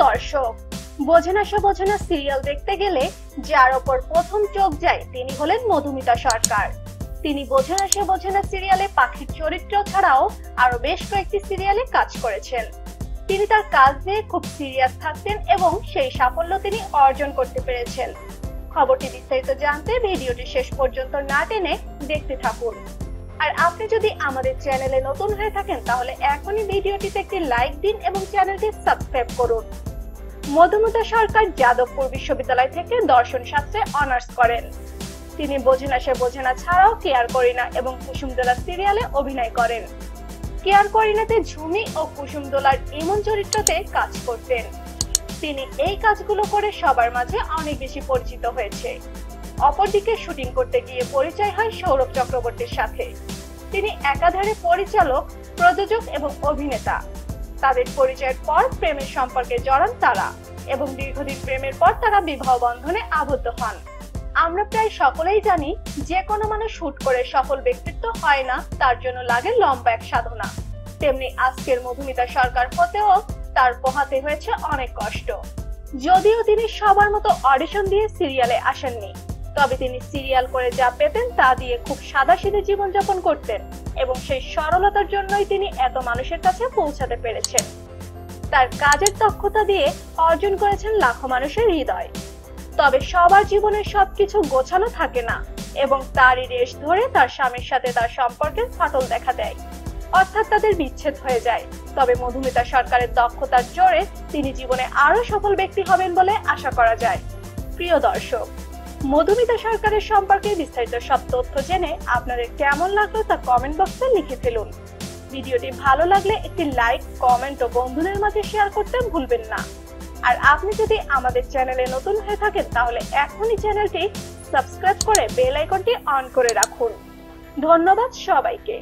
দর্শক, বোঝেনা সে বোঝেনা সিরিয়াল দেখতে গেলে যার ওপর প্রথম চোখ যায় তিনি হলেন মধুমিতা সরকার। তিনি বোঝেনা সে বোঝেনা সিরিয়ালে পাখির চরিত্র ছাড়াও আরো বেশ কয়েকটি সিরিয়ালে কাজ করেছেন। তিনি তার কাজ নিয়ে খুব সিরিয়াস থাকতেন এবং সেই সাফল্য তিনি অর্জন করতে পেরেছেন। খবরটি বিস্তারিত জানতে ভিডিওটি শেষ পর্যন্ত না টেনে দেখতে থাকুন। আর আপনি যদি আমাদের চ্যানেলে নতুন হয়ে থাকেন তাহলে এখনই ভিডিওটিতে একটি লাইক দিন এবং চ্যানেলটি সাবস্ক্রাইব করুন। মধুমিতা সরকার যাদবপুর বিশ্ববিদ্যালয় থেকে দর্শন শাস্ত্রে অনার্স করেন। তিনি বোঝেনা সে বোঝেনা ছাড়াও কেয়ার করিনা এবং কুসুমদোলা সিরিয়ালে অভিনয় করেন। কেয়ার করিনাতে ঝুমি ও কুসুমদোলার ইমন চরিত্রতে কাজ করতেন। তিনি এই কাজগুলো করে সবার মাঝে অনেক বেশি পরিচিত হয়েছে। অপরদিকে শুটিং করতে গিয়ে পরিচয় হয় সৌরভ চক্রবর্তীর সাথে। তিনি একাধারে পরিচালক, প্রযোজক এবং অভিনেতা। তাদের পরিচয়ের পর প্রেমের সম্পর্কে জড়ান তারা এবং দীর্ঘদিন প্রেমের পর তারা বিবাহ বন্ধনে আবদ্ধ হন। আমরা প্রায় সকলেই জানি যে কোনো মানুষ হুট করে সফল ব্যক্তিত্ব হয় না, তার জন্য লাগে লম্বা এক সাধনা। তেমনি আজকের মধুমিতা সরকার হতেও তার পোহাতে হয়েছে অনেক কষ্ট। যদিও তিনি সবার মতো অডিশন দিয়ে সিরিয়ালে আসেননি, তবে তিনি সিরিয়াল করে যা পেতেন তা দিয়ে খুব সাদাসিধে জীবনযাপন করতেন এবং সেই সরলতার জন্যই তিনি এত মানুষের কাছে পৌঁছাতে পেরেছেন। তার কাজের দক্ষতা দিয়ে অর্জন করেছেন লাখো মানুষের হৃদয়। তবে সবার জীবনে সবকিছু গোছানো থাকে না এবং তারই রেশ ধরে তার স্বামীর সাথে তার সম্পর্কের ফাটল দেখা দেয়, অর্থাৎ তাদের বিচ্ছেদ হয়ে যায়। তবে মধুমিতা সরকারের দক্ষতার জোরে তিনি জীবনে আরো সফল ব্যক্তি হবেন বলে আশা করা যায়। প্রিয় দর্শক, মধুমিতা সরকারের সম্পর্কে বিস্তারিত সব তথ্য জেনে আপনাদের কেমন লাগলো তা কমেন্ট বক্সে লিখে ফেলুন। ভিডিওটি ভালো লাগলে একটি লাইক, কমেন্ট ও বন্ধুদের মাঝে শেয়ার করতে ভুলবেন না। আর আপনি যদি আমাদের চ্যানেলে নতুন হয়ে থাকেন তাহলে এখনই চ্যানেলটি সাবস্ক্রাইব করে বেল আইকনটি অন করে রাখুন। ধন্যবাদ সবাইকে।